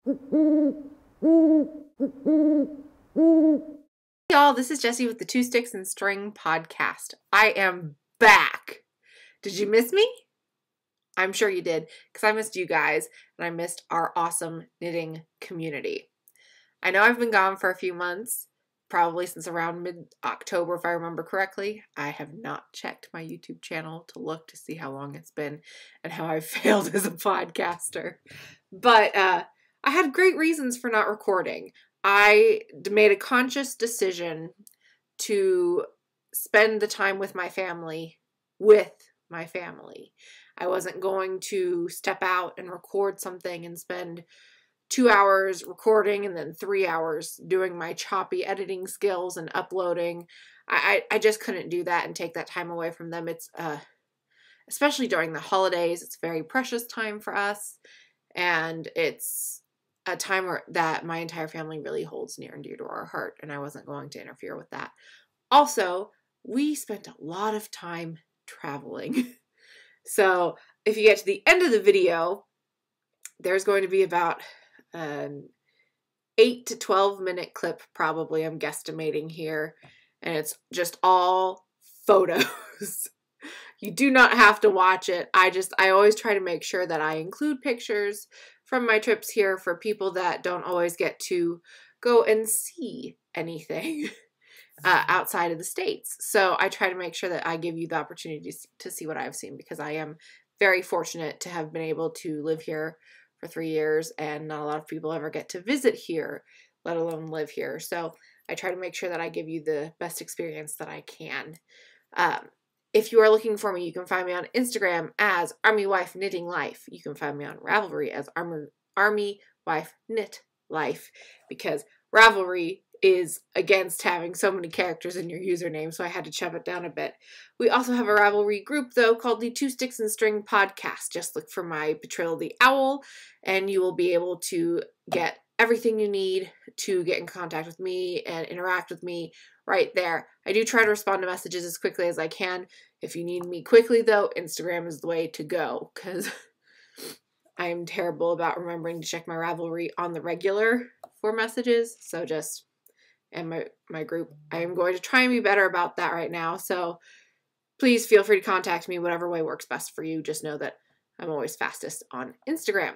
Y'all, this is Jessie with the Two Sticks and String podcast. I am back. Did you miss me? I'm sure you did, because I missed you guys and I missed our awesome knitting community. I know I've been gone for a few months, probably since around mid-October if I remember correctly. I have not checked my YouTube channel to look to see how long it's been and how I've failed as a podcaster. But I had great reasons for not recording. I made a conscious decision to spend the time with my family. I wasn't going to step out and record something and spend 2 hours recording and then 3 hours doing my choppy editing skills and uploading. I just couldn't do that and take that time away from them. It's especially during the holidays, it's a very precious time for us, and it's a time that my entire family really holds near and dear to our heart, and I wasn't going to interfere with that. Also, we spent a lot of time traveling. So if you get to the end of the video, there's going to be about an 8 to 12 minute clip, probably, I'm guesstimating here, and it's just all photos. You do not have to watch it. I always try to make sure that I include pictures from my trips here for people that don't always get to go and see anything outside of the States. So I try to make sure that I give you the opportunity to see what I've seen, because I am very fortunate to have been able to live here for 3 years, and not a lot of people ever get to visit here, let alone live here. So I try to make sure that I give you the best experience that I can. If you are looking for me, you can find me on Instagram as Army Wife Knitting Life. You can find me on Ravelry as Army Wife Knit Life, because Ravelry is against having so many characters in your username, so I had to chop it down a bit. We also have a Ravelry group, though, called the Two Sticks and String Podcast. Just look for my Betrayal the Owl, and you will be able to get everything you need to get in contact with me and interact with me right there. I do try to respond to messages as quickly as I can. If you need me quickly, though, Instagram is the way to go, because I am terrible about remembering to check my Ravelry on the regular for messages. So just, and my group, I am going to try and be better about that right now. So please feel free to contact me whatever way works best for you. Just know that I'm always fastest on Instagram.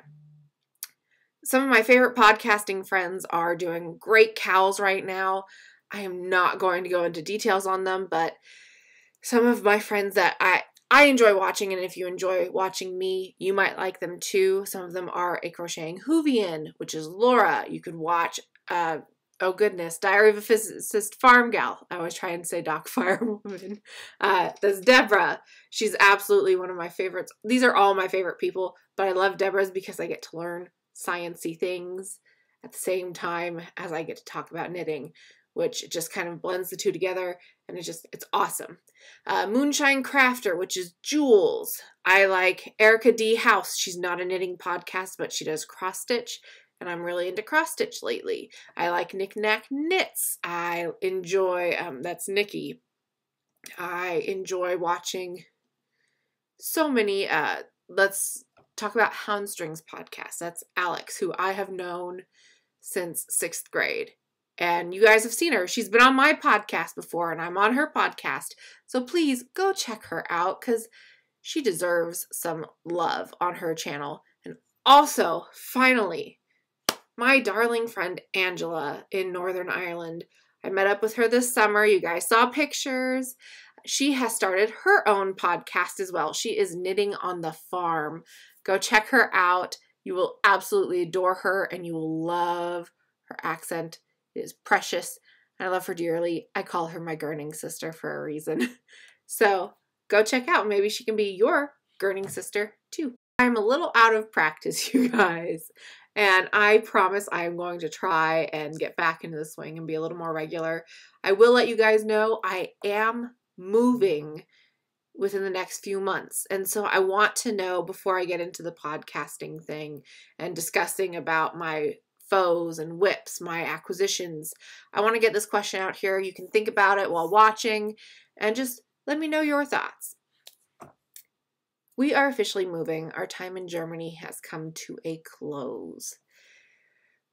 Some of my favorite podcasting friends are doing great cows right now. I am not going to go into details on them, but some of my friends that I enjoy watching, and if you enjoy watching me, you might like them too. Some of them are A Crocheting Whovian, which is Laura. You could watch, oh goodness, Diary of a Physicist Farm Gal. I always try and say Doc Firewoman. That's Deborah. She's absolutely one of my favorites. These are all my favorite people, but I love Deborah's because I get to learn science-y things at the same time as I get to talk about knitting, which just kind of blends the two together, and it's awesome. Moonshine Crafter, which is Jules. I like Erica D. House. She's not a knitting podcast, but she does cross stitch, and I'm really into cross stitch lately. I like Knick Knack Knits. I enjoy, that's Nikki. I enjoy watching so many, let's talk about Houndstrings podcast. That's Alex, who I have known since 6th grade. And you guys have seen her. She's been on my podcast before, and I'm on her podcast. So please go check her out, because she deserves some love on her channel. And also, finally, my darling friend Angela in Northern Ireland. I met up with her this summer. You guys saw pictures. She has started her own podcast as well. She is Knitting on the Farm. Go check her out. You will absolutely adore her, and you will love her accent. It is precious. I love her dearly. I call her my gurning sister for a reason. So go check out. Maybe she can be your gurning sister too. I'm a little out of practice, you guys. And I promise I am going to try and get back into the swing and be a little more regular. I will let you guys know I am moving within the next few months. And so I want to know, before I get into the podcasting thing and discussing about my foes and whips, my acquisitions, I want to get this question out here. You can think about it while watching and just let me know your thoughts. We are officially moving. Our time in Germany has come to a close.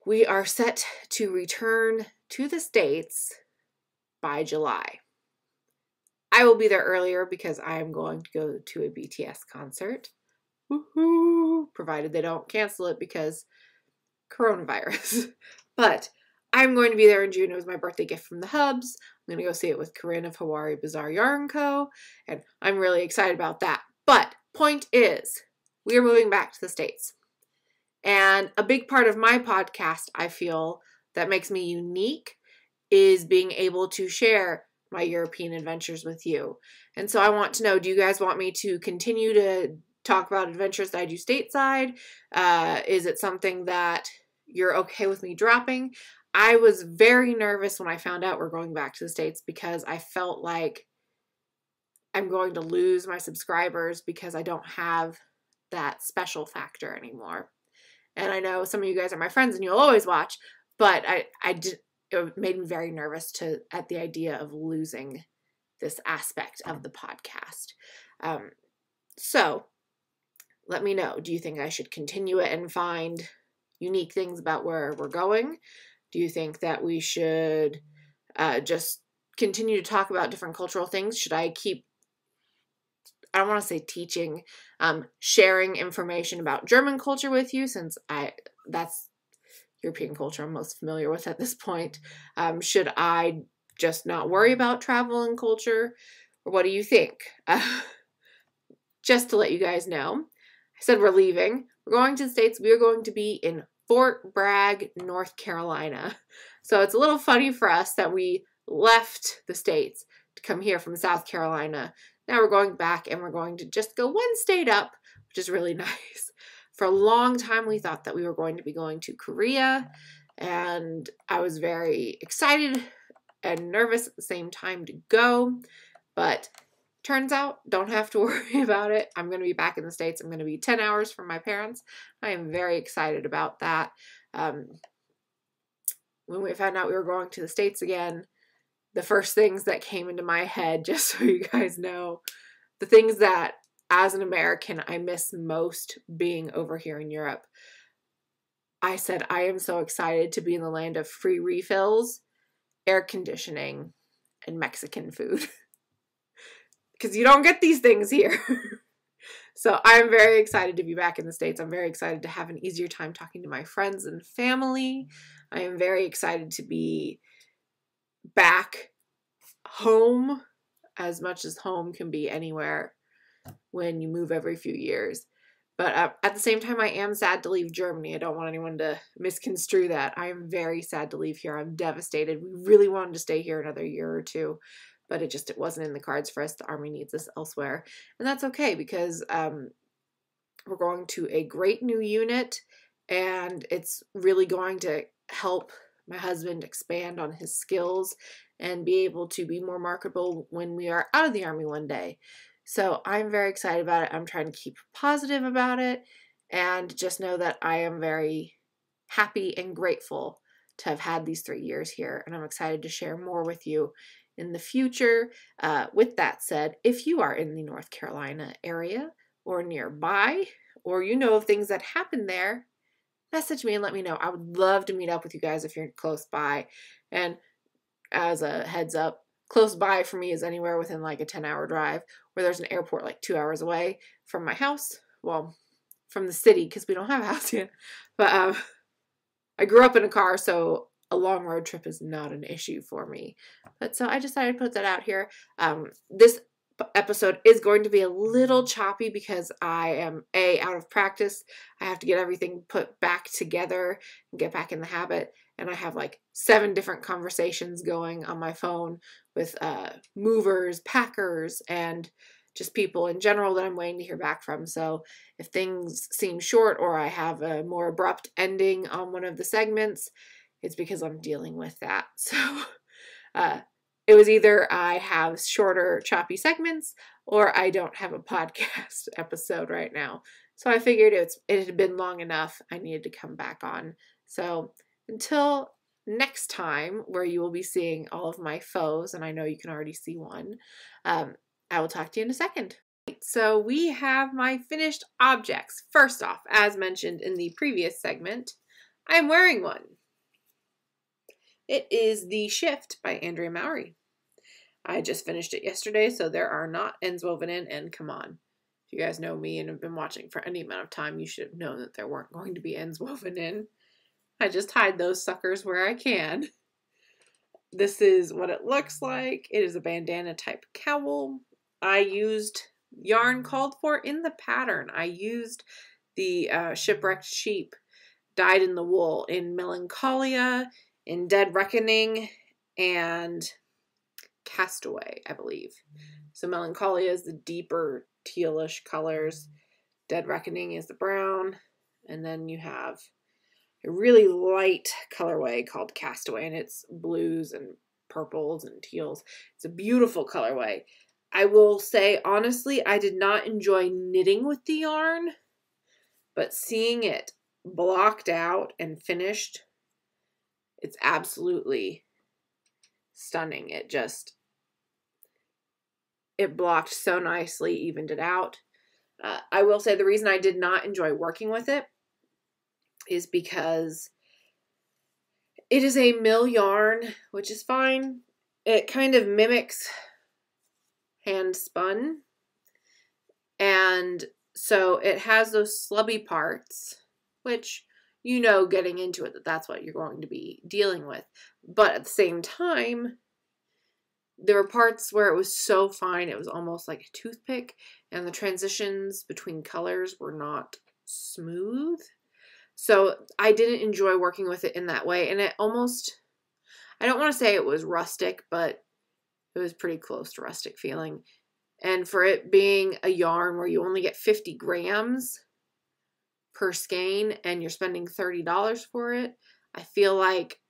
we are set to return to the States by July. I will be there earlier because I am going to go to a BTS concert. Woohoo! Provided they don't cancel it because coronavirus. But I'm going to be there in June. It was my birthday gift from the Hubs. I'm going to go see it with Corinne of Hawari Bazaar Yarn Co. And I'm really excited about that. But point is, we are moving back to the States. And a big part of my podcast, I feel, that makes me unique is being able to share my European adventures with you. And so I want to know, do you guys want me to continue to talk about adventures that I do stateside? Is it something that you're okay with me dropping? I was very nervous when I found out we're going back to the States because I felt like I'm going to lose my subscribers because I don't have that special factor anymore. And I know some of you guys are my friends and you'll always watch, but it made me very nervous at the idea of losing this aspect of the podcast. So let me know. Do you think I should continue it and find unique things about where we're going? Do you think that we should just continue to talk about different cultural things? Should I keep, I don't want to say teaching, sharing information about German culture with you, since that's European culture I'm most familiar with at this point? Should I just not worry about travel and culture? Or what do you think? Just to let you guys know, I said we're leaving. We're going to the States. We are going to be in Fort Bragg, North Carolina. So it's a little funny for us that we left the States to come here from South Carolina. Now we're going back and we're going to just go one state up, which is really nice. For a long time, we thought that we were going to be going to Korea, and I was very excited and nervous at the same time to go, but turns out, don't have to worry about it. I'm going to be back in the States. I'm going to be 10 hours from my parents. I am very excited about that. When we found out we were going to the States again, the first things that came into my head, just so you guys know, the things that as an American I miss most being over here in Europe. I said, I am so excited to be in the land of free refills, air conditioning, and Mexican food. Because you don't get these things here. So I'm very excited to be back in the States. I'm very excited to have an easier time talking to my friends and family. I am very excited to be back home, as much as home can be anywhere when you move every few years. But at the same time, I am sad to leave Germany. I don't want anyone to misconstrue that. I am very sad to leave here. I'm devastated. We really wanted to stay here another year or two, but it wasn't in the cards for us. The Army needs us elsewhere. And that's okay, because we're going to a great new unit, and it's really going to help my husband expand on his skills and be able to be more marketable when we are out of the Army one day. So I'm very excited about it. I'm trying to keep positive about it, and just know that I am very happy and grateful to have had these 3 years here, and I'm excited to share more with you in the future. With that said, if you are in the North Carolina area or nearby, or you know of things that happen there, message me and let me know. I would love to meet up with you guys if you're close by. And as a heads up, close by for me is anywhere within like a 10-hour drive, where there's an airport like 2 hours away from my house. Well, from the city, because we don't have a house yet. But I grew up in a car, so a long road trip is not an issue for me. But so I decided to put that out here. This episode is going to be a little choppy because I am out of practice. I have to get everything put back together and get back in the habit. And I have like 7 different conversations going on my phone with movers, packers, and just people in general that I'm waiting to hear back from. So if things seem short or I have a more abrupt ending on one of the segments, it's because I'm dealing with that. So it was either I have shorter, choppy segments, or I don't have a podcast episode right now. So I figured it had been long enough. I needed to come back on. So until next time, where you will be seeing all of my foes, and I know you can already see one, I will talk to you in a second. So we have my finished objects. First off, as mentioned in the previous segment, I'm wearing one. It is The Shift by Andrea Mowry. I just finished it yesterday, so there are not ends woven in, and come on. If you guys know me and have been watching for any amount of time, you should have known that there weren't going to be ends woven in. I just hide those suckers where I can. This is what it looks like. It is a bandana type cowl. I used yarn called for in the pattern. I used the Shipwrecked Sheep Dyed in the Wool in Melancholia, in Dead Reckoning, and Castaway, I believe. So Melancholia is the deeper tealish colors. Dead Reckoning is the brown. And then you have a really light colorway called Castaway, and it's blues and purples and teals. It's a beautiful colorway. I will say, honestly, I did not enjoy knitting with the yarn, but seeing it blocked out and finished, it's absolutely stunning. It blocked so nicely, evened it out. I will say the reason I did not enjoy working with it is because it is a mill yarn, which is fine. It kind of mimics hand spun. And so it has those slubby parts, which, you know, getting into it, that's what you're going to be dealing with. But at the same time, there were parts where it was so fine, it was almost like a toothpick, and the transitions between colors were not smooth. So I didn't enjoy working with it in that way, and it almost, I don't want to say it was rustic, but it was pretty close to rustic feeling. And for it being a yarn where you only get 50 grams per skein and you're spending $30 for it, I feel like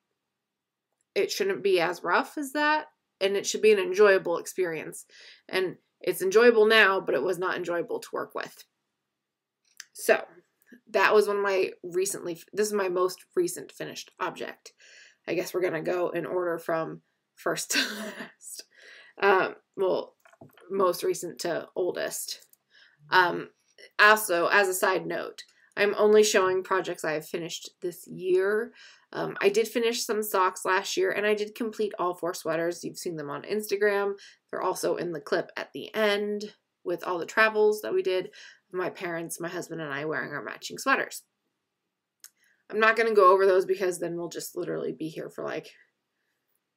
it shouldn't be as rough as that, and it should be an enjoyable experience. And it's enjoyable now, but it was not enjoyable to work with. So that was one of my this is my most recent finished object. I guess we're gonna go in order from first to last. Well, most recent to oldest. Also, as a side note, I'm only showing projects I have finished this year. I did finish some socks last year, and I did complete all 4 sweaters. You've seen them on Instagram. They're also in the clip at the end with all the travels that we did. My parents, my husband, and I wearing our matching sweaters. I'm not going to go over those because then we'll just literally be here for like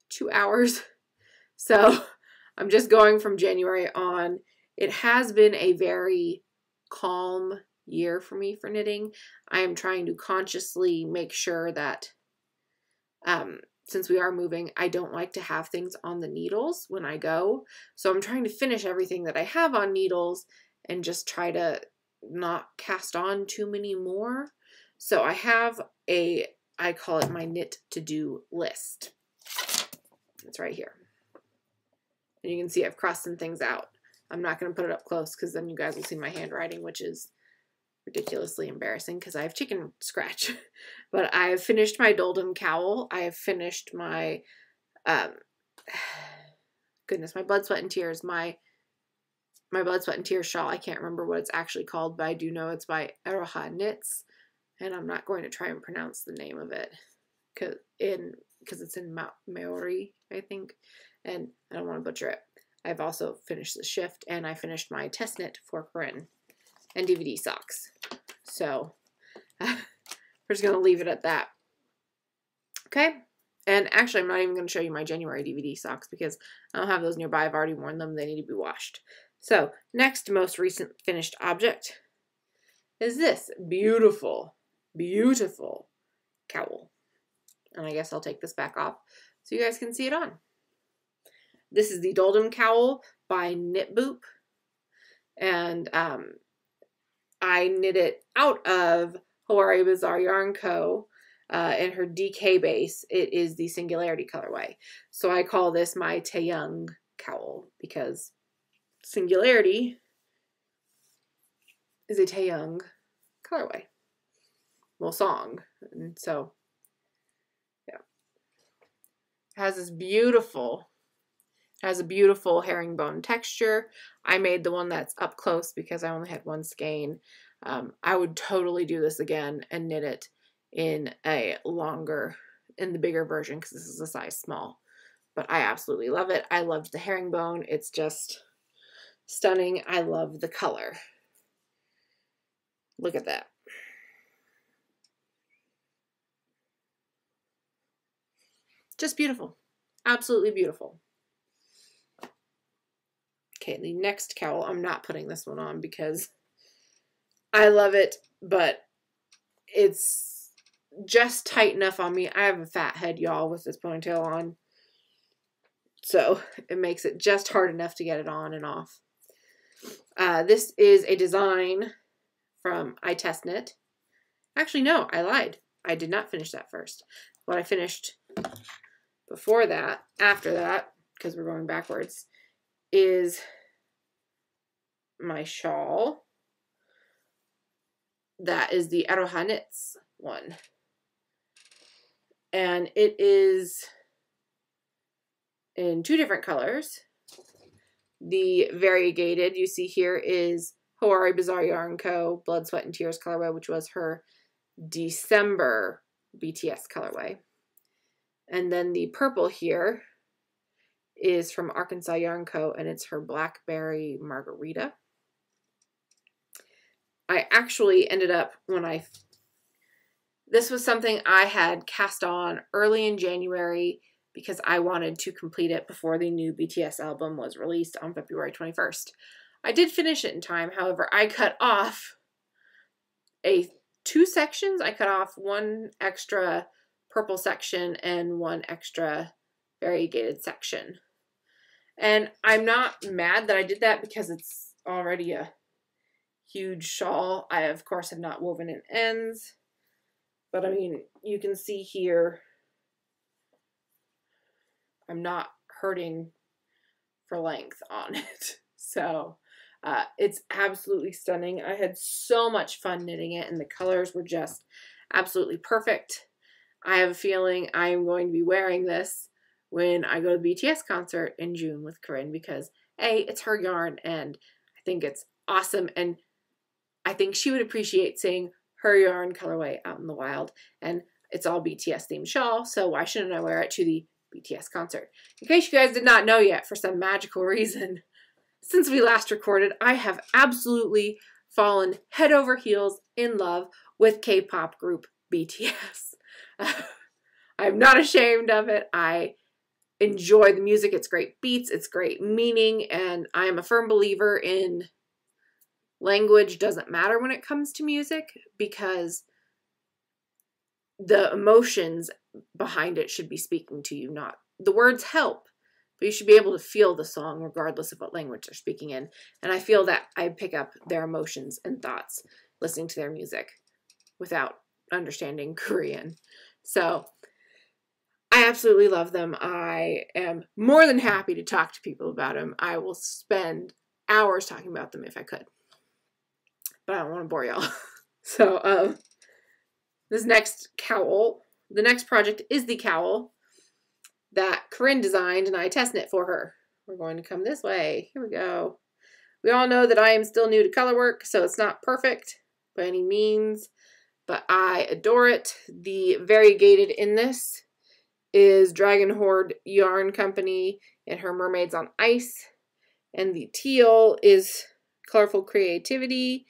2 hours. So I'm just going from January on. It has been a very calm year for me for knitting. I am trying to consciously make sure that since we are moving, I don't like to have things on the needles when I go. So I'm trying to finish everything that I have on needles and just try to not cast on too many more. So I have I call it my knit to do list. It's right here. And you can see I've crossed some things out. I'm not going to put it up close because then you guys will see my handwriting, which is ridiculously embarrassing because I have chicken scratch. But I have finished my Doldom cowl. I have finished my, goodness, my Blood, Sweat, and Tears. My Blood, Sweat, and Tears shawl. I can't remember what it's actually called, but I do know it's by Aroha Knits. And I'm not going to try and pronounce the name of it because it's in Maori, I think. And I don't want to butcher it. I've also finished The Shift, and I finished my test knit for Corinne and DVD socks. So we're just going to leave it at that. Okay. And actually, I'm not even going to show you my January DVD socks because I don't have those nearby. I've already worn them. They need to be washed. So next most recent finished object is this beautiful, beautiful cowl. And I guess I'll take this back off so you guys can see it on. This is the Doldom cowl by Knit Boop. And I knit it out of Hawaii Bazaar Yarn Co. In her DK base. It is the Singularity colorway. So I call this my Taeyang cowl because Singularity is a Taeyang colorway. Well, song. And so, yeah. It has this beautiful, has a beautiful herringbone texture. I made the one that's up close because I only had one skein. I would totally do this again and knit it in a longer in the bigger version because this is a size small. But I absolutely love it. I loved the herringbone. It's just stunning. I love the color. Look at that. Just beautiful. Absolutely beautiful. Okay, the next cowl, I'm not putting this one on because I love it, but it's just tight enough on me. I have a fat head, y'all, with this ponytail on. So it makes it just hard enough to get it on and off. This is a design from iTestKnit. Actually, no, I lied. I did not finish that first. What I finished before that, after that, because we're going backwards, is my shawl. That is the Aroha Knits one. And it is in 2 different colors. The variegated you see here is Hawari Bazaar Yarn Co. Blood, Sweat, and Tears colorway, which was her December BTS colorway. And then the purple here is from Arkansas Yarn Co. and it's her Blackberry Margarita. I actually ended up, this was something I had cast on early in January because I wanted to complete it before the new BTS album was released on February 21st. I did finish it in time. However, I cut off 2 sections. I cut off 1 extra purple section and 1 extra variegated section. And I'm not mad that I did that because it's already a huge shawl. I, of course, have not woven in ends. But, I mean, you can see here, I'm not hurting for length on it. So, it's absolutely stunning. I had so much fun knitting it, and the colors were just absolutely perfect. I have a feeling I am going to be wearing this when I go to the BTS concert in June with Corinne because, A, it's her yarn, and I think it's awesome, and I think she would appreciate seeing her yarn colorway out in the wild, and it's all BTS themed shawl, so why shouldn't I wear it to the BTS concert? In case you guys did not know yet, for some magical reason, since we last recorded, I have absolutely fallen head over heels in love with K-pop group BTS. I'm not ashamed of it. I enjoy the music. It's great beats, it's great meaning, and I am a firm believer in language doesn't matter when it comes to music because the emotions behind it should be speaking to you, not the words help, but you should be able to feel the song regardless of what language they're speaking in. And I feel that I pick up their emotions and thoughts listening to their music without understanding Korean. So I absolutely love them. I am more than happy to talk to people about them. I will spend hours talking about them if I could. But I don't want to bore y'all. So, this next cowl, the next project is the cowl that Corinne designed and I iTestKnit for her. We're going to come this way. Here we go. We all know that I am still new to color work, so it's not perfect by any means, but I adore it. The variegated in this is Dragon Horde Yarn Company and her Mermaids on Ice, and the teal is Colorful Creativity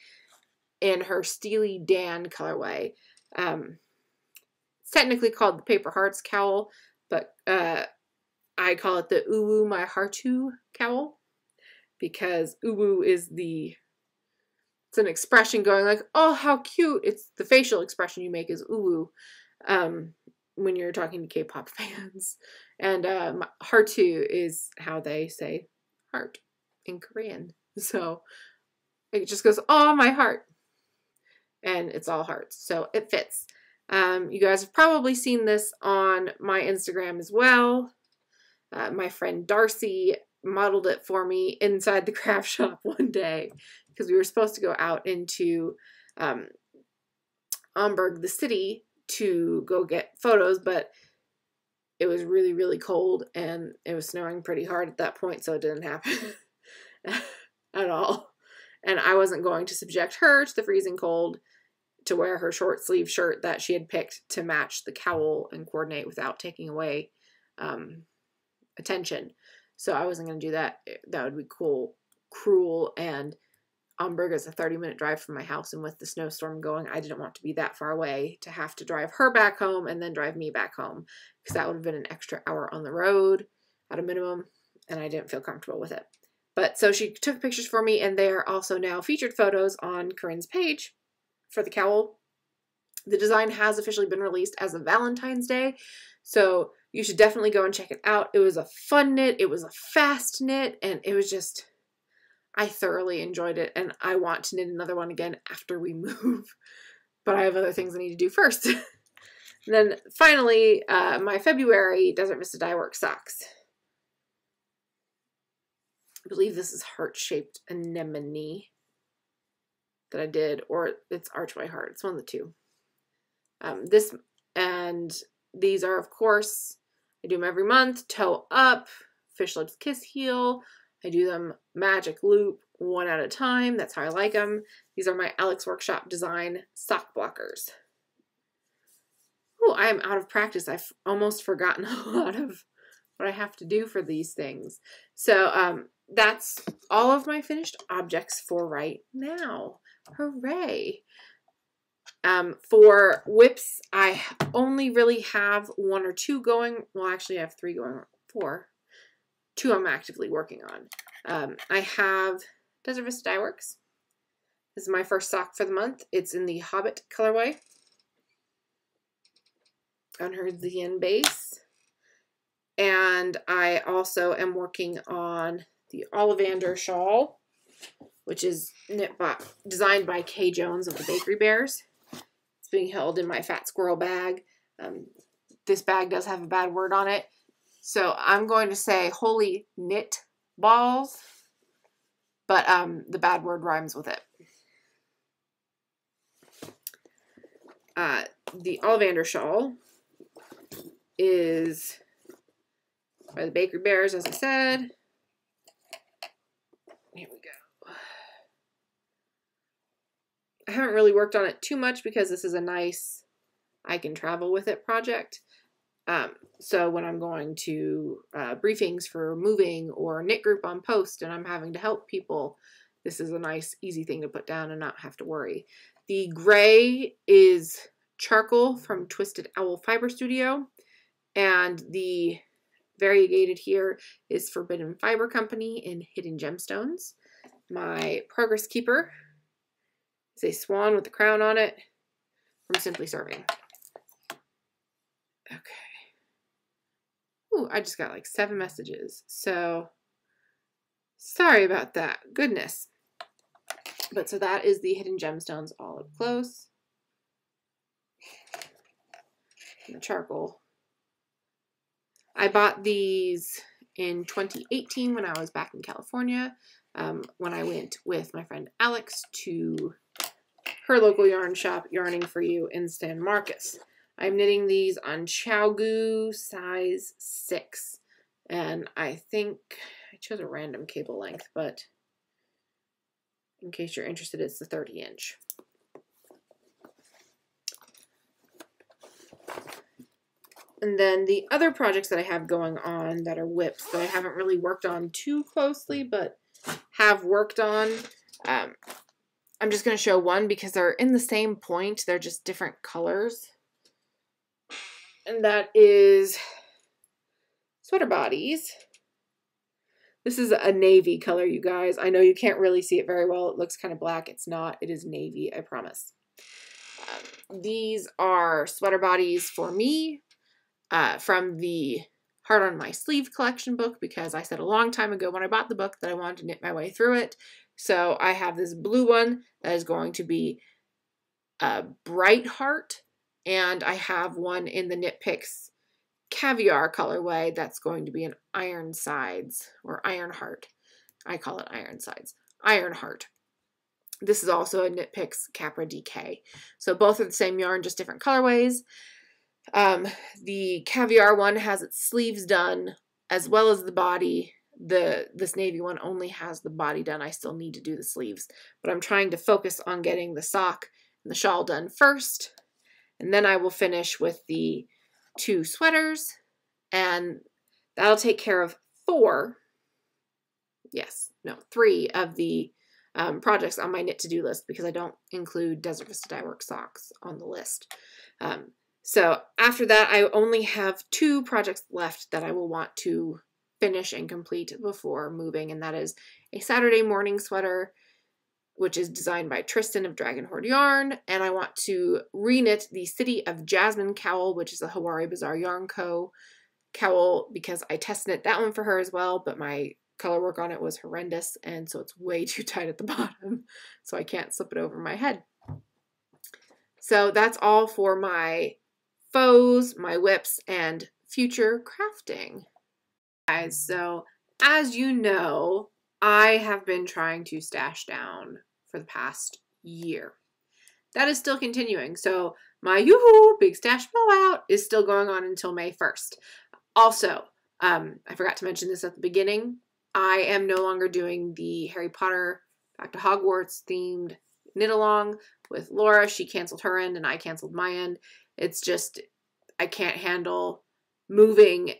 in her Steely Dan colorway. It's technically called the Paper Hearts cowl, but I call it the Uwu My Heartu cowl because uwu is it's an expression going like, oh, how cute. It's the facial expression you make is uwu when you're talking to K-pop fans. And heartu is how they say heart in Korean. So it just goes, oh, my heart. And it's all hearts. So it fits. You guys have probably seen this on my Instagram as well. My friend Darcy modeled it for me inside the craft shop one day because we were supposed to go out into Amberg, the city, to go get photos, but it was really, really cold and it was snowing pretty hard at that point, so it didn't happen at all. And I wasn't going to subject her to the freezing cold to wear her short sleeve shirt that she had picked to match the cowl and coordinate without taking away attention. So I wasn't going to do that. That would be cruel, and Amberg is a 30-minute drive from my house, and with the snowstorm going, I didn't want to be that far away to have to drive her back home and then drive me back home, because that would have been an extra hour on the road at a minimum, and I didn't feel comfortable with it. But so she took pictures for me, and they are also now featured photos on Corinne's page for the cowl. The design has officially been released as of Valentine's Day, so you should definitely go and check it out. It was a fun knit, it was a fast knit, and it was just, I thoroughly enjoyed it, and I want to knit another one again after we move, but I have other things I need to do first. And then finally, my February Desert Vista Dye Works socks. I believe this is heart-shaped anemone that I did, or it's Archway Heart. It's one of the two. This and these are, of course, I do them every month. Toe up, Fish Lips Kiss Heel. I do them magic loop, one at a time. That's how I like them. These are my Alex Workshop Design sock blockers. Oh, I am out of practice. I've almost forgotten a lot of what I have to do for these things. So that's all of my finished objects for right now. Hooray! For whips, I only really have 1 or 2 going. Well, actually, I have 3 going. 4. 2 I'm actively working on. I have Desert Vista Dye Works. This is my first sock for the month. It's in the Hobbit colorway on her Zen base. And I also am working on the Ollivander shawl, which is designed by Kay Jones of the Bakery Bears. It's being held in my Fat Squirrel bag. This bag does have a bad word on it, so I'm going to say holy knit balls, but the bad word rhymes with it. The Ollivander shawl is by the Bakery Bears, as I said. Here we go. I haven't really worked on it too much because this is a nice I can travel with it project. So when I'm going to briefings for moving or knit group on post and I'm having to help people, this is a nice easy thing to put down and not have to worry. The gray is charcoal from Twisted Owl Fiber Studio, and the variegated here is Forbidden Fiber Company in Hidden Gemstones. My Progress Keeper is a swan with a crown on it from Simply Serving. Okay. Ooh, I just got like 7 messages, so sorry about that. Goodness. But so that is the Hidden Gemstones all up close. And the charcoal. I bought these in 2018 when I was back in California, when I went with my friend Alex to her local yarn shop, Yarning for You in San Marcos. I'm knitting these on ChiaoGoo size 6, and I think I chose a random cable length, but in case you're interested, it's the 30-inch. And then the other projects that I have going on that are whips that I haven't really worked on too closely, but have worked on, I'm just going to show one because they're in the same point. They're just different colors. And that is Sweater Bodies. This is a navy color, you guys. I know you can't really see it very well. It looks kind of black. It's not. It is navy, I promise. These are Sweater Bodies for me from the Heart on My Sleeve collection book, because I said a long time ago when I bought the book that I wanted to knit my way through it. So I have this blue one that is going to be a bright heart, and I have one in the Knit Picks Caviar colorway that's going to be an iron sides or iron heart. I call it iron sides. Iron heart. This is also a Knit Picks Capra DK. So both are the same yarn, just different colorways. The Caviar one has its sleeves done as well as the body. This navy one only has the body done. I still need to do the sleeves, but I'm trying to focus on getting the sock the shawl done first, and then I will finish with the 2 sweaters, and that'll take care of 3 of the projects on my knit to-do list, because I don't include Desert Vista Dye Works socks on the list. So after that, I only have 2 projects left that I will want to finish and complete before moving, and that is a Saturday morning sweater, which is designed by Tristan of Dragon Horde Yarn, and I want to reknit the City of Jasmine cowl, which is a Hawari Bazaar Yarn Co. cowl, because I test knit that one for her as well, but my color work on it was horrendous, and so it's way too tight at the bottom, so I can't slip it over my head. So that's all for my faux, my whips, and future crafting. Guys, so as you know, I have been trying to stash down for the past year. That is still continuing, so my yoo-hoo big stash blowout is still going on until May 1st. Also, I forgot to mention this at the beginning, I am no longer doing the Harry Potter Back to Hogwarts themed knit along with Laura. She canceled her end and I canceled my end. It's just, I can't handle moving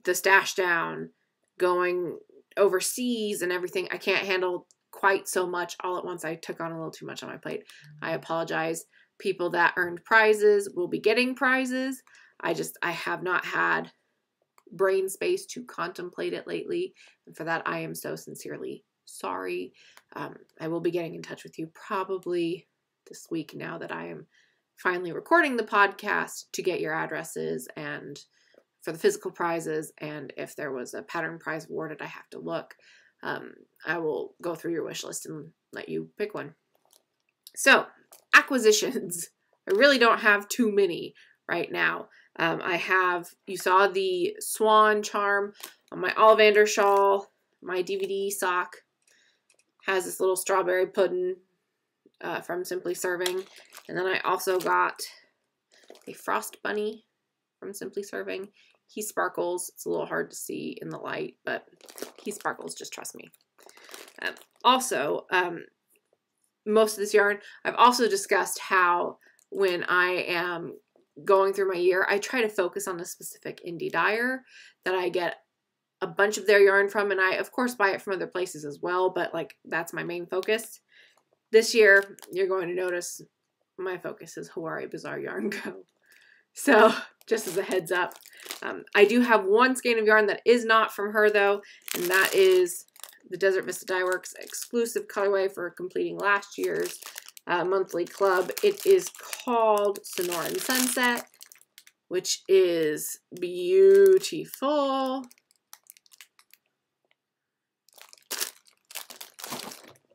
the stash down, going overseas and everything. I can't handle quite so much all at once. I took on a little too much on my plate. I apologize. People that earned prizes will be getting prizes. I have not had brain space to contemplate it lately, and for that I am so sincerely sorry. I will be getting in touch with you probably this week, now that I am finally recording the podcast, to get your addresses and for the physical prizes, and if there was a pattern prize awarded, I have to look. I will go through your wish list and let you pick one. So, acquisitions. I really don't have too many right now. You saw the swan charm on my Ollivander shawl. My DVD sock has this little strawberry pudding from Simply Serving. And then I also got a frost bunny from Simply Serving. He sparkles. It's a little hard to see in the light, but he sparkles, just trust me. Most of this yarn, I've also discussed how when I am going through my year, I try to focus on a specific indie dyer that I get a bunch of their yarn from, and I of course buy it from other places as well, but like that's my main focus. This year, you're going to notice my focus is Hawari Bazaar Yarn Co. So just as a heads up, I do have one skein of yarn that is not from her though, and that is the Desert Vista Dye Works exclusive colorway for completing last year's monthly club. It is called Sonoran Sunset, which is beautiful.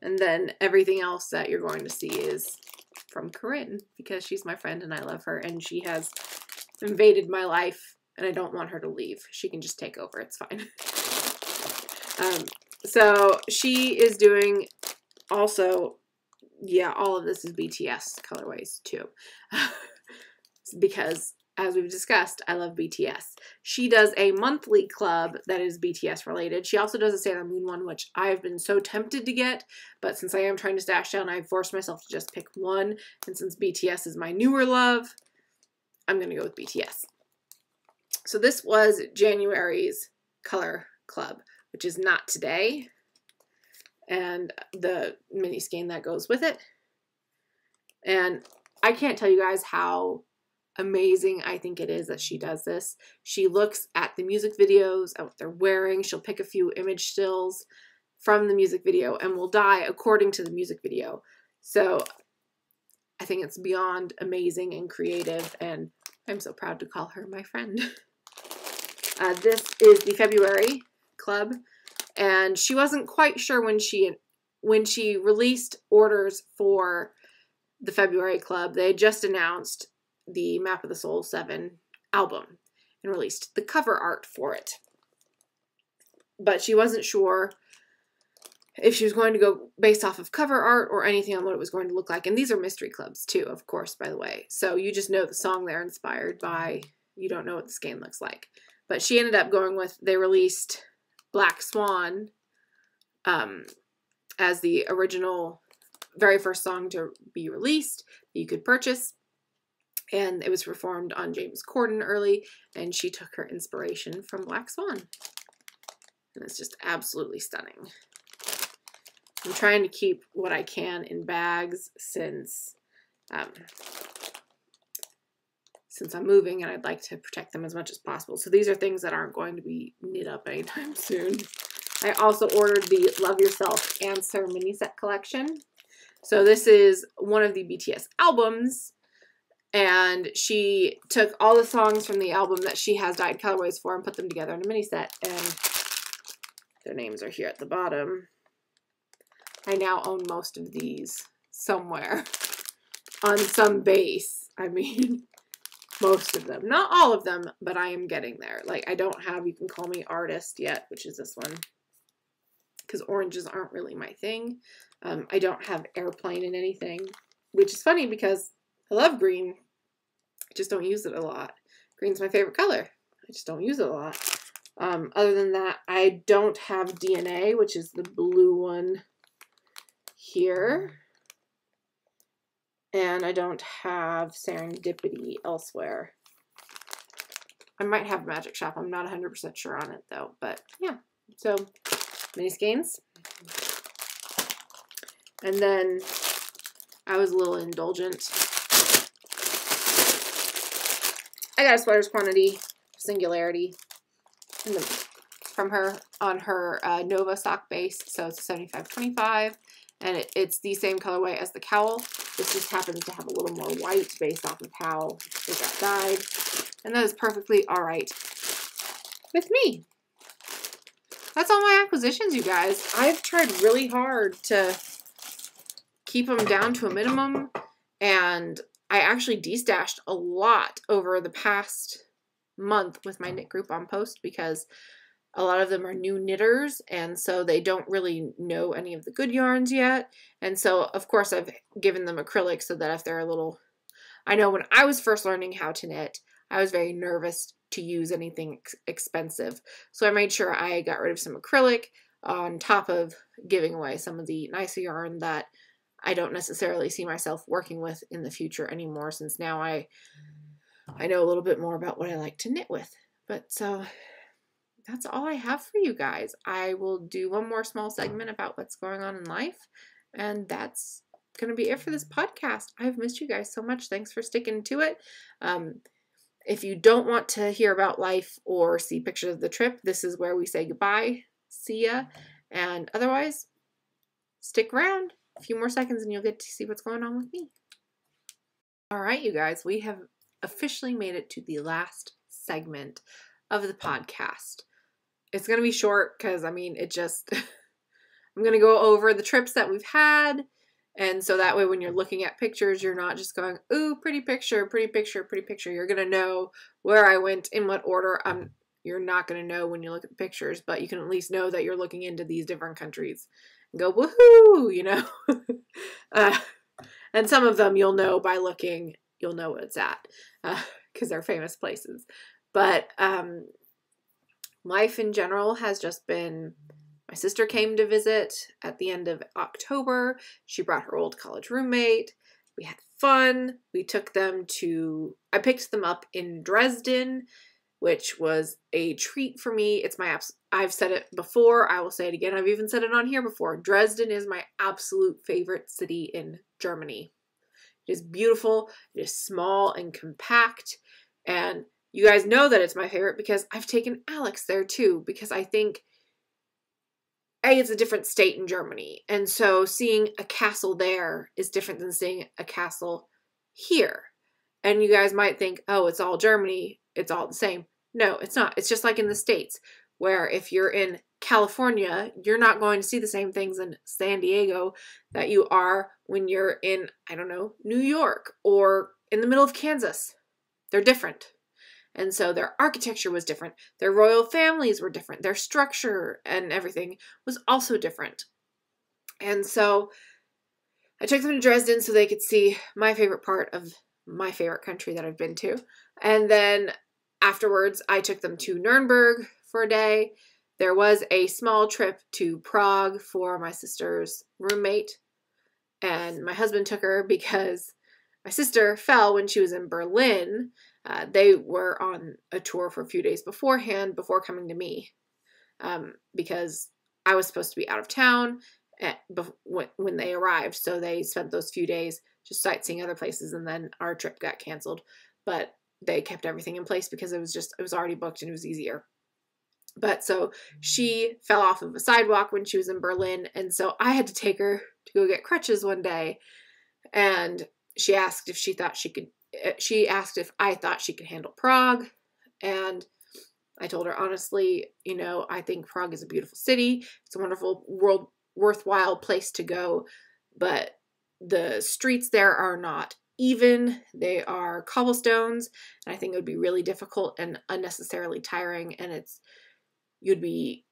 And then everything else that you're going to see is from Corinne, because she's my friend and I love her, and she has invaded my life and I don't want her to leave. She can just take over. It's fine. So she is doing also, yeah, all of this is BTS colorways too. Because as we've discussed, I love BTS. She does a monthly club that is BTS related. She also does a Sailor Moon one, which I've been so tempted to get, but since I am trying to stash down, I forced myself to just pick one, and since BTS is my newer love, I'm going to go with BTS. So this was January's color club, which is not today, and the mini skein that goes with it. And I can't tell you guys how amazing I think it is that she does this. She looks at the music videos, at what they're wearing. She'll pick a few image stills from the music video and will dye according to the music video. So I think it's beyond amazing and creative, and I'm so proud to call her my friend. This is the February club, and she wasn't quite sure when she released orders for the February club. They had just announced the Map of the Soul 7 album and released the cover art for it. But she wasn't sure if she was going to go based off of cover art or anything on what it was going to look like. And these are mystery clubs too, of course, by the way. So you just know the song they're inspired by. You don't know what the skein looks like. But she ended up going with, they released Black Swan as the original very first song to be released, that you could purchase. And it was performed on James Corden early, and she took her inspiration from Black Swan. And it's just absolutely stunning. I'm trying to keep what I can in bags since I'm moving, and I'd like to protect them as much as possible. So these are things that aren't going to be knit up anytime soon. I also ordered the Love Yourself Answer mini set collection. So this is one of the BTS albums, and she took all the songs from the album that she has dyed colorways for and put them together in a mini set, and their names are here at the bottom. I now own most of these somewhere on some base. I mean, most of them. Not all of them, but I am getting there. Like, I don't have You Can Call Me Artist yet, which is this one, because oranges aren't really my thing. I don't have Airplane in anything, which is funny because I love green. I just don't use it a lot. Green's my favorite color. I just don't use it a lot. Other than that, I don't have DNA, which is the blue one here. And I don't have Serendipity elsewhere. I might have Magic Shop. I'm not 100% sure on it though. But yeah, so mini skeins. And then I was a little indulgent. I got a Sweaters Quantity Singularity from her on her Nova sock base. So it's a 75-25. And it's the same colorway as the cowl. This just happens to have a little more white based off of how it got dyed. And that is perfectly alright with me. That's all my acquisitions, you guys. I've tried really hard to keep them down to a minimum. And I actually destashed a lot over the past month with my knit group on Post because a lot of them are new knitters, and so they don't really know any of the good yarns yet. And so, of course, I've given them acrylic so that if they're a little... I know when I was first learning how to knit, I was very nervous to use anything expensive. So I made sure I got rid of some acrylic on top of giving away some of the nicer yarn that I don't necessarily see myself working with in the future anymore, since now I know a little bit more about what I like to knit with. But so... that's all I have for you guys. I will do one more small segment about what's going on in life, and that's going to be it for this podcast. I've missed you guys so much. Thanks for sticking to it. If you don't want to hear about life or see pictures of the trip, this is where we say goodbye. See ya. And otherwise, stick around a few more seconds and you'll get to see what's going on with me. All right, you guys, we have officially made it to the last segment of the podcast. It's going to be short because, I mean, it just, I'm going to go over the trips that we've had. And so that way when you're looking at pictures, you're not just going, ooh, pretty picture, pretty picture, pretty picture. You're going to know where I went, in what order. You're not going to know when you look at the pictures, but you can at least know that you're looking into these different countries and go, woohoo, you know. And some of them you'll know by looking, you'll know what it's at because they're famous places. But life in general has just been, my sister came to visit at the end of October. She brought her old college roommate. We had fun. We took them to, I picked them up in Dresden, which was a treat for me. It's my, I've said it before. I will say it again. I've even said it on here before. Dresden is my absolute favorite city in Germany. It is beautiful. It is small and compact. And you guys know that it's my favorite because I've taken Alex there too, because I think, A, it's a different state in Germany. And so seeing a castle there is different than seeing a castle here. And you guys might think, oh, it's all Germany. It's all the same. No, it's not. It's just like in the States, where if you're in California, you're not going to see the same things in San Diego that you are when you're in, I don't know, New York or in the middle of Kansas. They're different. And so their architecture was different. Their royal families were different. Their structure and everything was also different. And so I took them to Dresden so they could see my favorite part of my favorite country that I've been to. And then afterwards, I took them to Nuremberg for a day. There was a small trip to Prague for my sister's roommate. And my husband took her because my sister fell when she was in Berlin. They were on a tour for a few days beforehand before coming to me, because I was supposed to be out of town when they arrived. So they spent those few days just sightseeing other places, and then our trip got canceled. But they kept everything in place because it was already booked and it was easier. But so she fell off of a sidewalk when she was in Berlin, and so I had to take her to go get crutches one day, and she asked if I thought she could handle Prague, and I told her, honestly, I think Prague is a beautiful city. It's a wonderful, worthwhile place to go, but the streets there are not even. They are cobblestones, and I think it would be really difficult and unnecessarily tiring, and you'd be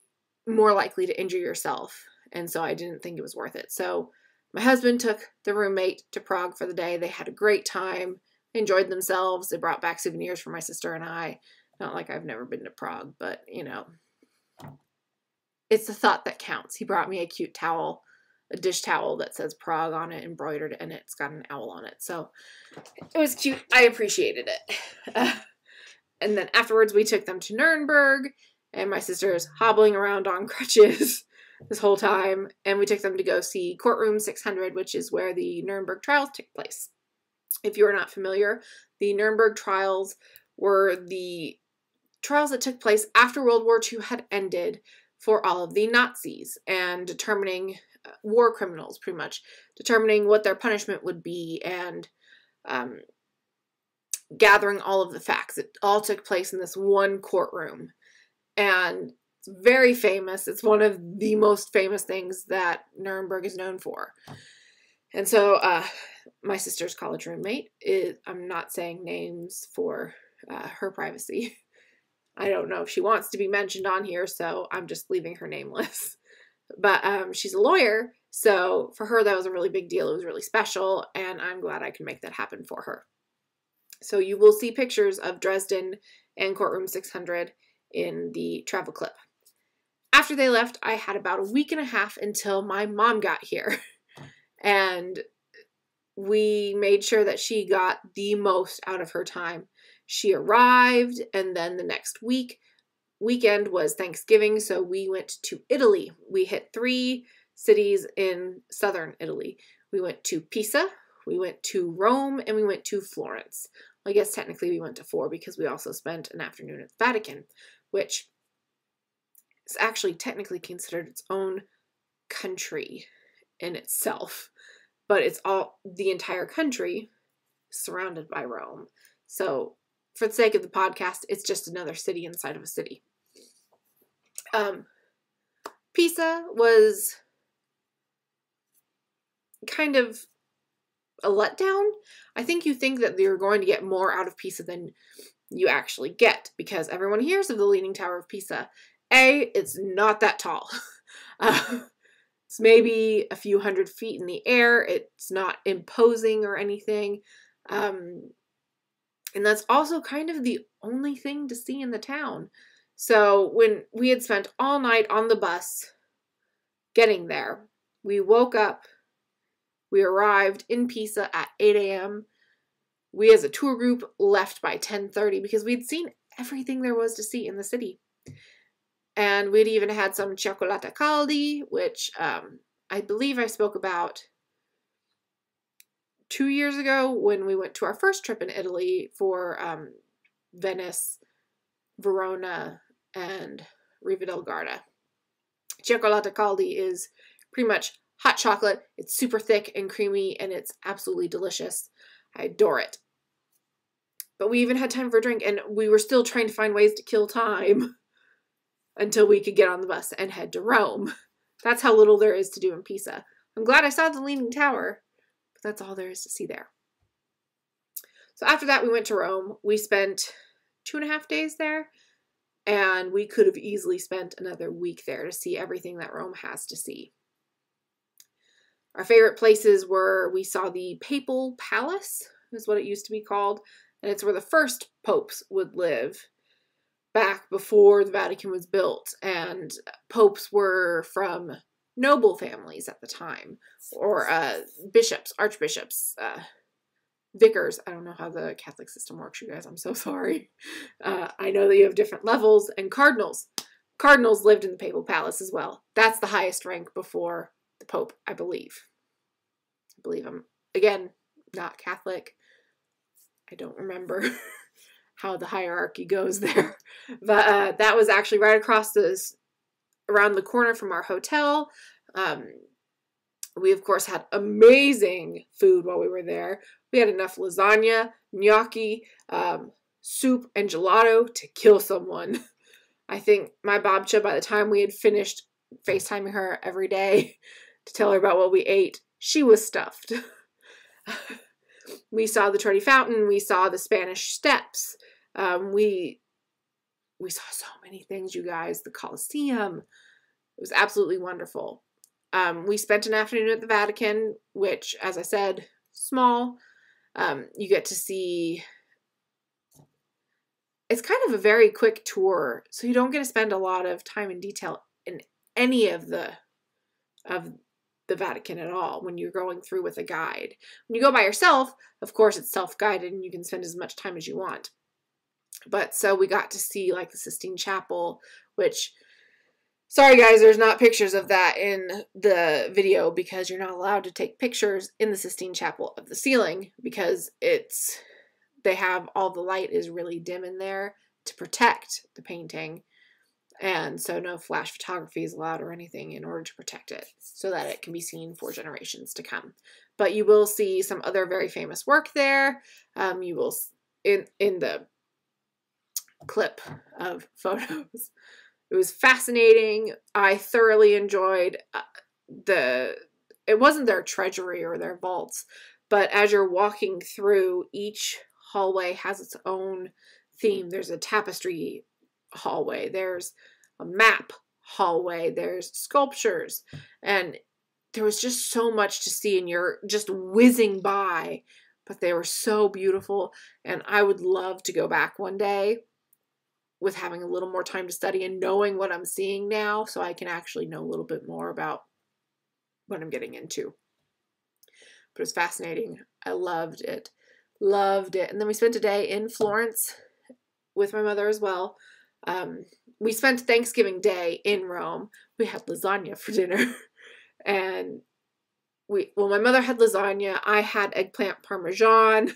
more likely to injure yourself, and so I didn't think it was worth it. So my husband took the roommate to Prague for the day. They had a great time. They enjoyed themselves. They brought back souvenirs for my sister and I. Not like I've never been to Prague, but, it's the thought that counts. He brought me a cute towel, a dish towel that says Prague on it, embroidered, and it's got an owl on it. So it was cute. I appreciated it. And then afterwards, we took them to Nuremberg, and my sister's hobbling around on crutches this whole time, and we took them to go see Courtroom 600, which is where the Nuremberg trials took place. If you are not familiar, the Nuremberg trials were the trials that took place after World War II had ended for all of the Nazis, and determining war criminals, pretty much, determining what their punishment would be, and gathering all of the facts. It all took place in this one courtroom, and it's very famous. It's one of the most famous things that Nuremberg is known for. And so my sister's college roommate I'm not saying names for her privacy. I don't know if she wants to be mentioned on here, so I'm just leaving her nameless. But she's a lawyer, so for her that was a really big deal. It was really special, and I'm glad I could make that happen for her. So you will see pictures of Dresden and Courtroom 600 in the travel clip. After they left, I had about a week and a half until my mom got here. And we made sure that she got the most out of her time. She arrived, and then the next weekend was Thanksgiving, so we went to Italy. We hit 3 cities in southern Italy. We went to Pisa, we went to Rome, and we went to Florence. Well, I guess technically we went to 4 because we also spent an afternoon at the Vatican, which is actually technically considered its own country in itself, but the entire country surrounded by Rome. So for the sake of the podcast, it's just another city inside of a city. Pisa was kind of a letdown. I think you think that you're going to get more out of Pisa than you actually get, because everyone hears of the Leaning Tower of Pisa. It's not that tall. It's maybe a few hundred feet in the air. It's not imposing or anything. And that's also kind of the only thing to see in the town. So when we had spent all night on the bus getting there, we woke up, we arrived in Pisa at 8 a.m. We as a tour group left by 10:30 because we'd seen everything there was to see in the city. And we'd even had some cioccolata caldi, which I believe I spoke about 2 years ago when we went to our first trip in Italy for Venice, Verona, and Riva del Garda. Cioccolata caldi is pretty much hot chocolate. It's super thick and creamy, and it's absolutely delicious. I adore it. But we even had time for a drink, and we were still trying to find ways to kill time until we could get on the bus and head to Rome. That's how little there is to do in Pisa. I'm glad I saw the Leaning Tower, but that's all there is to see there. So after that, we went to Rome. We spent 2.5 days there, and we could have easily spent another week there to see everything that Rome has to see. Our favorite places we saw the Papal Palace, is what it used to be called, and it's where the first popes would live back before the Vatican was built, and popes were from noble families at the time, or bishops, archbishops, vicars. I don't know how the Catholic system works, you guys. I'm so sorry. I know that you have different levels. And cardinals. Cardinals lived in the papal palace as well. That's the highest rank before the Pope, I believe. I believe I'm, again, not Catholic. I don't remember how the hierarchy goes there. But that was actually right across around the corner from our hotel. We, of course, had amazing food while we were there. We had enough lasagna, gnocchi, soup, and gelato to kill someone. I think my Babcha, by the time we had finished FaceTiming her every day to tell her about what we ate, she was stuffed. We saw the Trevi Fountain. We saw the Spanish Steps. We saw so many things, you guys. The Colosseum. It was absolutely wonderful. We spent an afternoon at the Vatican, which, as I said, small. You get to see... It's kind of a very quick tour, so you don't get to spend a lot of time in detail in any of the Vatican at all when you're going through with a guide. When you go by yourself, of course, it's self-guided and you can spend as much time as you want. But so we got to see like the Sistine Chapel, which, sorry guys, there's not pictures of that in the video because you're not allowed to take pictures in the Sistine Chapel of the ceiling because they have all the light is really dim in there to protect the painting. And so no flash photography is allowed or anything in order to protect it so that it can be seen for generations to come. But you will see some other very famous work there. You will, in the clip of photos. It was fascinating. I thoroughly enjoyed it wasn't their treasury or their vaults, but as you're walking through, each hallway has its own theme. There's a tapestry hallway, there's a map hallway, there's sculptures, and there was just so much to see, and you're just whizzing by, but they were so beautiful, and I would love to go back one day with having a little more time to study and knowing what I'm seeing now so I can actually know a little bit more about what I'm getting into. But it was fascinating. I loved it. Loved it. And then we spent a day in Florence with my mother as well. We spent Thanksgiving Day in Rome. We had lasagna for dinner. And my mother had lasagna. I had eggplant parmesan.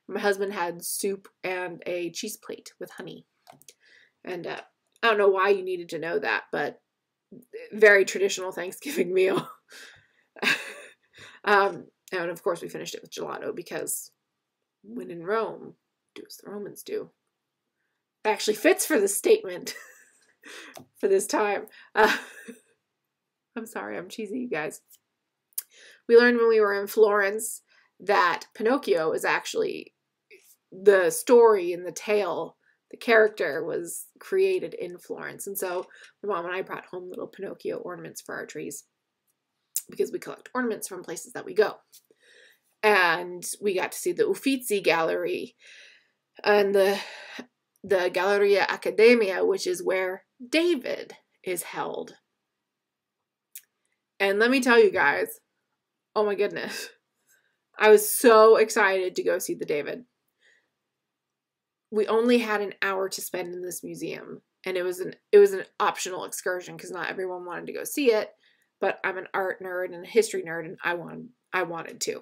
My husband had soup and a cheese plate with honey. And I don't know why you needed to know that, but very traditional Thanksgiving meal. And of course we finished it with gelato because when in Rome, do as the Romans do. It actually fits for the statement for this time. I'm sorry, I'm cheesy, you guys. We learned when we were in Florence that Pinocchio is actually the story and the tale. The character was created in Florence. And so my mom and I brought home little Pinocchio ornaments for our trees because we collect ornaments from places that we go. And we got to see the Uffizi Gallery and the Galleria Accademia, which is where David is held. And let me tell you guys, oh my goodness, I was so excited to go see the David. We only had an hour to spend in this museum, and it was an optional excursion because not everyone wanted to go see it, but I'm an art nerd and a history nerd, and I wanted to.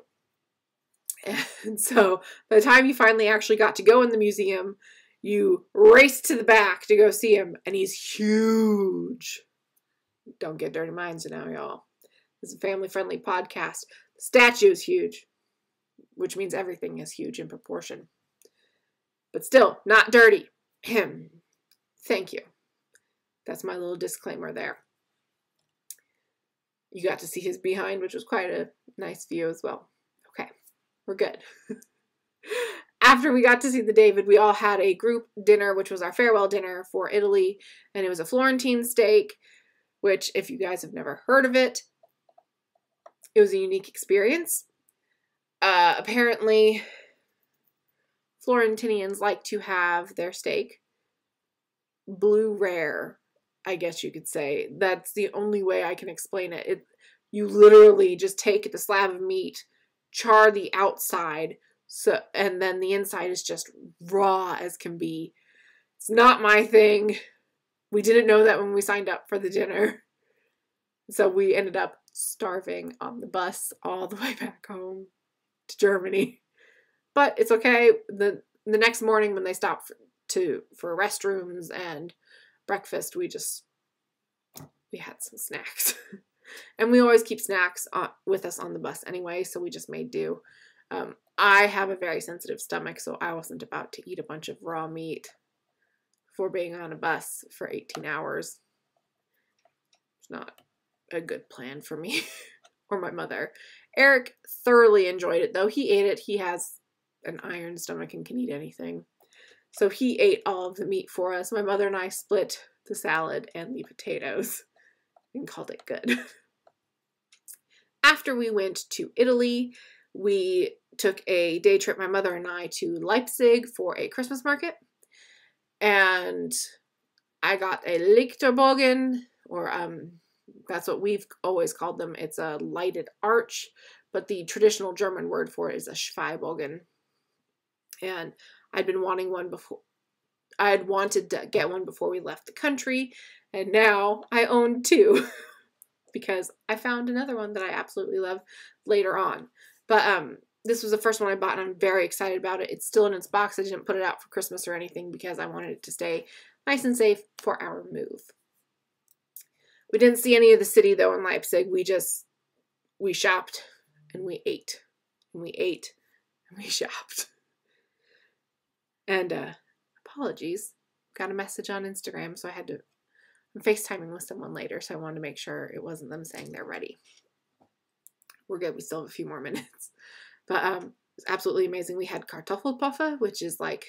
And so by the time you finally actually got to go in the museum, you raced to the back to go see him, and he's huge. Don't get dirty minds now, y'all. This is a family-friendly podcast. The statue is huge, which means everything is huge in proportion. But still, not dirty. Thank you. That's my little disclaimer there. You got to see his behind, which was quite a nice view as well. Okay, we're good. After we got to see the David, we all had a group dinner, which was our farewell dinner for Italy. And it was a Florentine steak, which, if you guys have never heard of it, it was a unique experience. Apparently, Florentinians like to have their steak blue rare, I guess you could say. That's the only way I can explain it. You literally just take the slab of meat, char the outside, So, and then the inside is just raw as can be. It's not my thing. We didn't know that when we signed up for the dinner. So we ended up starving on the bus all the way back home to Germany. But it's okay. The next morning when they stopped for restrooms and breakfast, we had some snacks. And we always keep snacks with us on the bus anyway, so we just made do. I have a very sensitive stomach, so I wasn't about to eat a bunch of raw meat for being on a bus for 18 hours. It's not a good plan for me or my mother. Eric thoroughly enjoyed it, though. He ate it. He has an iron stomach and can eat anything. So he ate all of the meat for us. My mother and I split the salad and the potatoes and called it good. After we went to Italy, we took a day trip, my mother and I, to Leipzig for a Christmas market. And I got a Lichterbogen, or that's what we've always called them. It's a lighted arch, but the traditional German word for it is a Schweibogen. And I'd been wanting one before. I had wanted to get one before we left the country, and now I own two because I found another one that I absolutely love later on. But this was the first one I bought, and I'm very excited about it. It's still in its box. I didn't put it out for Christmas or anything because I wanted it to stay nice and safe for our move. We didn't see any of the city, though, in Leipzig. We shopped, and we ate, and we ate, and we shopped. And apologies, got a message on Instagram, so I'm FaceTiming with someone later, so I wanted to make sure it wasn't them saying they're ready. We're good. We still have a few more minutes. But it was absolutely amazing. We had Kartoffelpuffer, which is like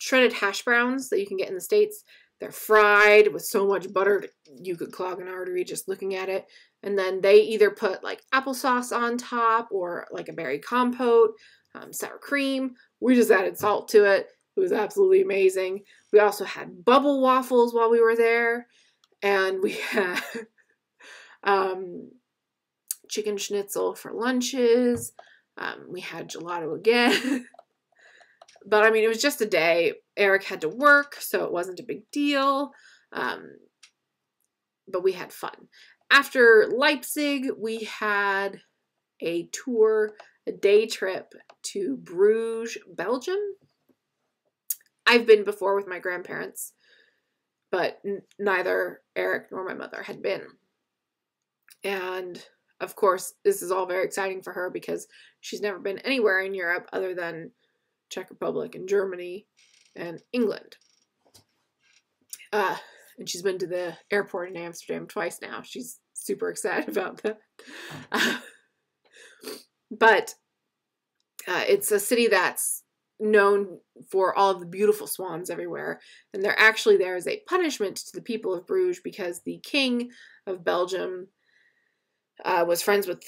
shredded hash browns that you can get in the States. They're fried with so much butter you could clog an artery just looking at it. And then they either put like applesauce on top or like a berry compote, sour cream. We just added salt to it. It was absolutely amazing. We also had bubble waffles while we were there. And we had chicken schnitzel for lunches. We had gelato again. But I mean, it was just a day. Eric had to work, so it wasn't a big deal. But we had fun. After Leipzig, we had a tour, a day trip to Bruges, Belgium. I've been before with my grandparents, but neither Eric nor my mother had been. And of course, this is all very exciting for her because she's never been anywhere in Europe other than Czech Republic and Germany and England. And she's been to the airport in Amsterdam twice now. She's super excited about that. But it's a city that's known for all of the beautiful swans everywhere. And they're actually there as a punishment to the people of Bruges because the king of Belgium was friends with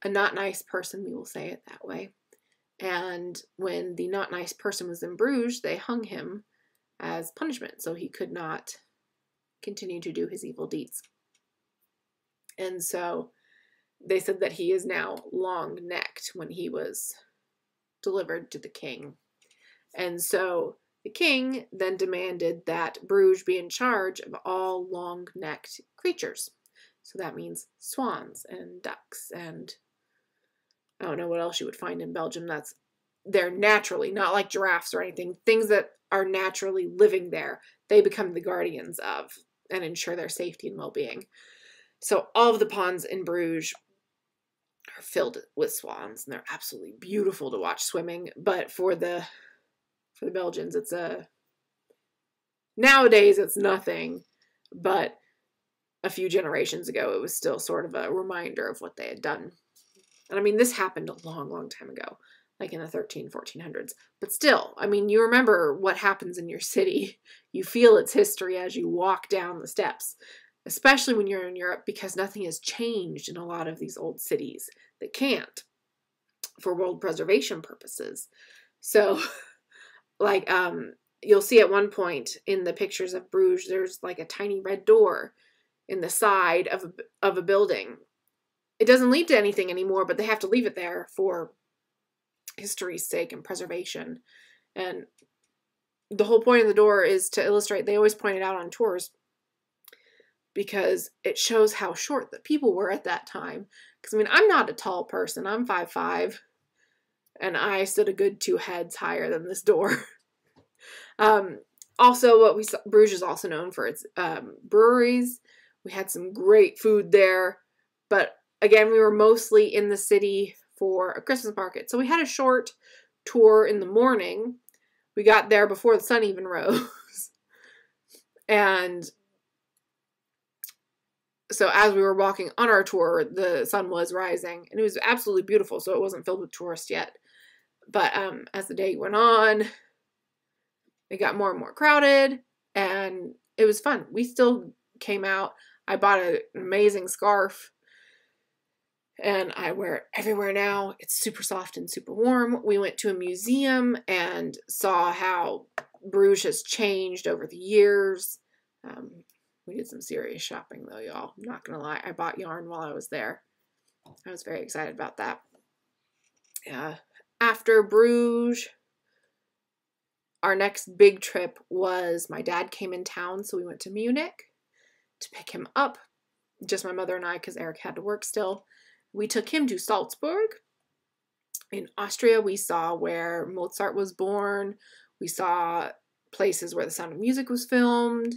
a not nice person, we will say it that way. And when the not nice person was in Bruges, they hung him as punishment, so he could not continue to do his evil deeds. And so they said that he is now long-necked when he was delivered to the king. And so the king then demanded that Bruges be in charge of all long-necked creatures. So that means swans and ducks and I don't know what else you would find in Belgium they're naturally, not like giraffes or anything, things that are naturally living there, they become the guardians of and ensure their safety and well-being. So all of the ponds in Bruges are filled with swans, and they're absolutely beautiful to watch swimming. But for the Belgians, nowadays it's nothing, but a few generations ago, it was still sort of a reminder of what they had done. And I mean, this happened a long, long time ago, like in the 1400s. But still, I mean, you remember what happens in your city. You feel its history as you walk down the steps, especially when you're in Europe, because nothing has changed in a lot of these old cities. They can't for world preservation purposes. So, like, you'll see at one point in the pictures of Bruges, there's like a tiny red door in the side of a building. it doesn't lead to anything anymore, but they have to leave it there for history's sake and preservation. And the whole point of the door is to illustrate, they always point it out on tours, because it shows how short the people were at that time. Because, I mean, I'm not a tall person. I'm 5'5", and I stood a good 2 heads higher than this door. Also, what we saw, Bruges is also known for its breweries. We had some great food there. But, again, we were mostly in the city for a Christmas market. So we had a short tour in the morning. We got there before the sun even rose. And so as we were walking on our tour, the sun was rising, and it was absolutely beautiful, so it wasn't filled with tourists yet. But as the day went on, it got more and more crowded, and it was fun. We still came out. I bought an amazing scarf, and I wear it everywhere now. It's super soft and super warm. We went to a museum and saw how Bruges has changed over the years. We did some serious shopping, though, y'all. I'm not gonna lie. I bought yarn while I was there. I was very excited about that. After Bruges, our next big trip was my dad came in town, so we went to Munich to pick him up. Just my mother and I, because Eric had to work still. We took him to Salzburg. In Austria, we saw where Mozart was born. We saw places where The Sound of Music was filmed.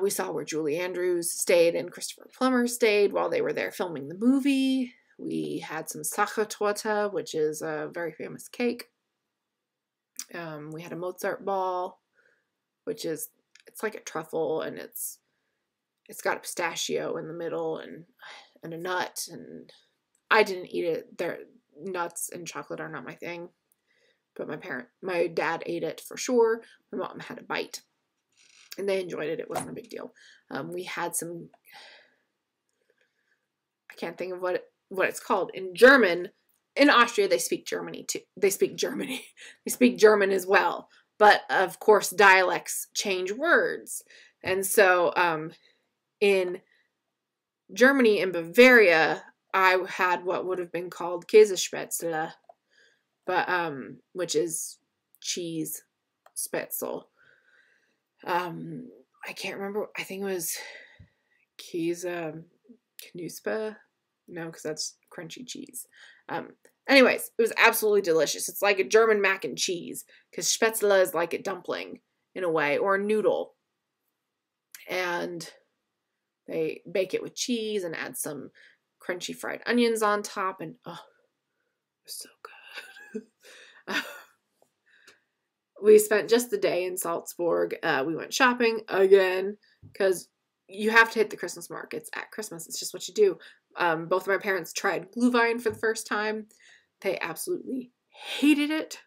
We saw where Julie Andrews stayed and Christopher Plummer stayed while they were there filming the movie. We had some Sachertorte, which is a very famous cake. We had a Mozart ball, which is, it's like a truffle, and it's got a pistachio in the middle and a nut, and I didn't eat it. Nuts and chocolate are not my thing, but my dad ate it for sure. My mom had a bite. And they enjoyed it. It wasn't a big deal. We had some, I can't think of what it's called. In German, in Austria, they speak Germany too. They speak Germany. They speak German as well. But, of course, dialects change words. And so, in Germany, in Bavaria, I had what would have been called Käsespätzle, but, which is cheese spätzle. I can't remember. I think it was Knusper. No, because that's crunchy cheese. Anyways, it was absolutely delicious. It's like a German mac and cheese, because Spätzle is like a dumpling in a way, or a noodle. And they bake it with cheese and add some crunchy fried onions on top, and oh, it was so good. We spent just the day in Salzburg. We went shopping again, because you have to hit the Christmas markets at Christmas. It's just what you do. Both of my parents tried Glühwein for the first time. They absolutely hated it,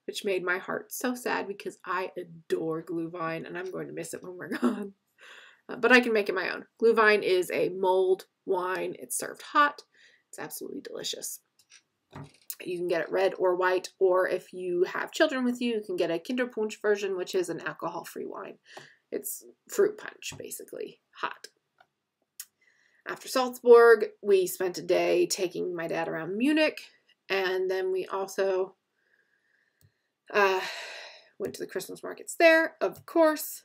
which made my heart so sad, because I adore Glühwein, and I'm going to miss it when we're gone. But I can make it my own. Glühwein is a mulled wine. It's served hot. It's absolutely delicious. You can get it red or white, or if you have children with you, you can get a Kinderpunsch version, which is an alcohol-free wine. It's fruit punch, basically, hot. After Salzburg, we spent a day taking my dad around Munich, and then we also went to the Christmas markets there, of course.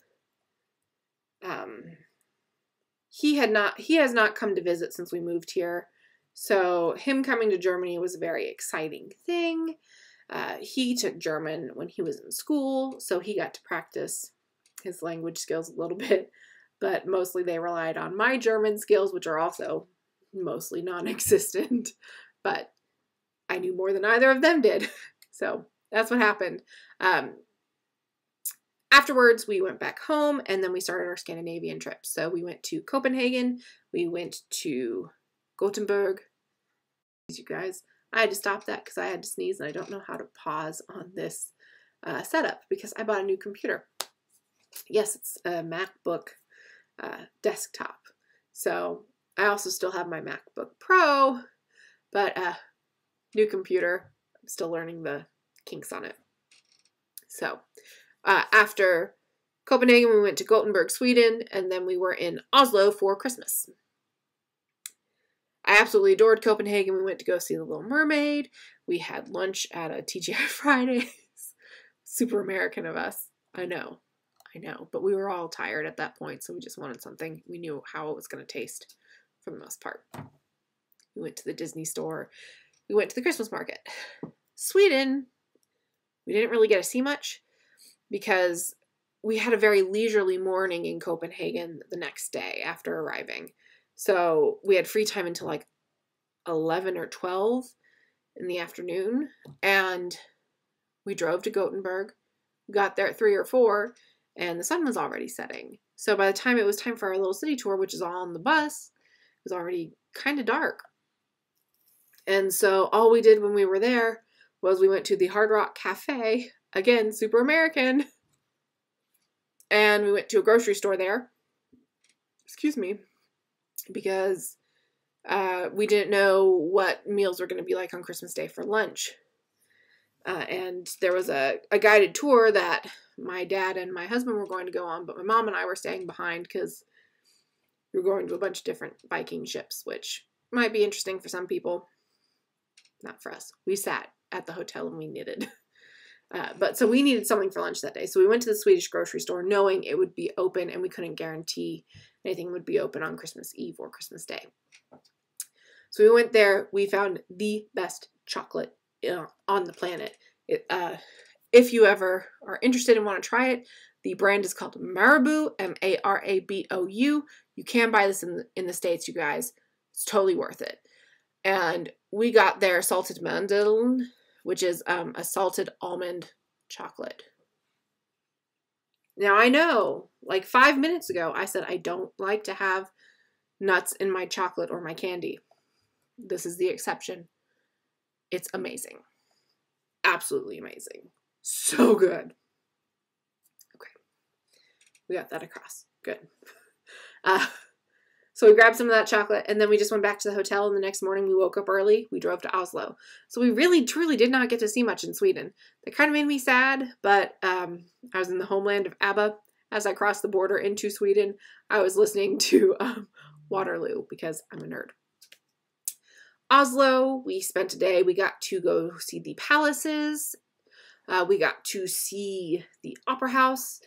He has not come to visit since we moved here. So him coming to Germany was a very exciting thing. He took German when he was in school, so he got to practice his language skills a little bit, but mostly they relied on my German skills, which are also mostly non-existent, but I knew more than either of them did. So that's what happened. Afterwards, we went back home, and then we started our Scandinavian trip. So we went to Copenhagen, we went to Gothenburg. You guys, I had to stop that because I had to sneeze, and I don't know how to pause on this setup because I bought a new computer. Yes, it's a MacBook desktop. So I also still have my MacBook Pro, but new computer. I'm still learning the kinks on it. So after Copenhagen, we went to Gothenburg, Sweden, and then we were in Oslo for Christmas. I absolutely adored Copenhagen. We went to go see The Little Mermaid. We had lunch at a TGI Fridays. Super American of us. I know. But we were all tired at that point, so we just wanted something. We knew how it was going to taste for the most part. We went to the Disney store. We went to the Christmas market. Sweden, we didn't really get to see much because we had a very leisurely morning in Copenhagen the next day after arriving. So we had free time until like 11 or 12 in the afternoon, and we drove to Gothenburg. We got there at 3 or 4, and the sun was already setting. So by the time it was time for our little city tour, which is all on the bus, it was already kind of dark. And so all we did when we were there was we went to the Hard Rock Cafe, again, super American, and we went to a grocery store there, excuse me, because we didn't know what meals were going to be like on Christmas Day for lunch. And there was a guided tour that my dad and my husband were going to go on, but my mom and I were staying behind because we were going to a bunch of different Viking ships, which might be interesting for some people. Not for us. We sat at the hotel and we knitted. But so we needed something for lunch that day. So we went to the Swedish grocery store knowing it would be open, and we couldn't guarantee anything would be open on Christmas Eve or Christmas Day. So we went there. We found the best chocolate on the planet. If you ever are interested and want to try it, the brand is called Marabou, Marabou. You can buy this in the States, you guys. It's totally worth it. And we got their salted mandeln, which is a salted almond chocolate. Now I know, like 5 minutes ago, I said I don't like to have nuts in my chocolate or my candy. This is the exception. It's amazing. Absolutely amazing. So good. Okay. We got that across. Good. So we grabbed some of that chocolate, and then we just went back to the hotel, and the next morning we woke up early. We drove to Oslo. So we really, truly did not get to see much in Sweden. That kind of made me sad, but I was in the homeland of ABBA. As I crossed the border into Sweden, I was listening to Waterloo because I'm a nerd. Oslo, we spent a day. We got to go see the palaces. We got to see the opera house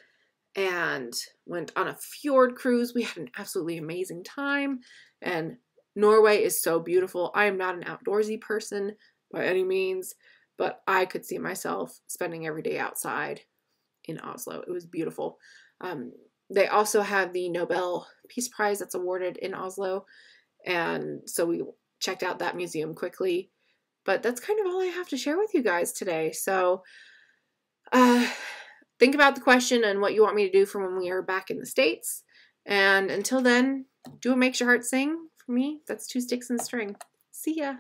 and went on a fjord cruise. We had an absolutely amazing time, and Norway is so beautiful. I am not an outdoorsy person by any means, but I could see myself spending every day outside in Oslo. It was beautiful. They also have the Nobel Peace Prize that's awarded in Oslo, and so we checked out that museum quickly. But that's kind of all I have to share with you guys today. So think about the question and what you want me to do for when we are back in the States. And until then, do what makes your heart sing. For me, that's 2 sticks and a string. See ya.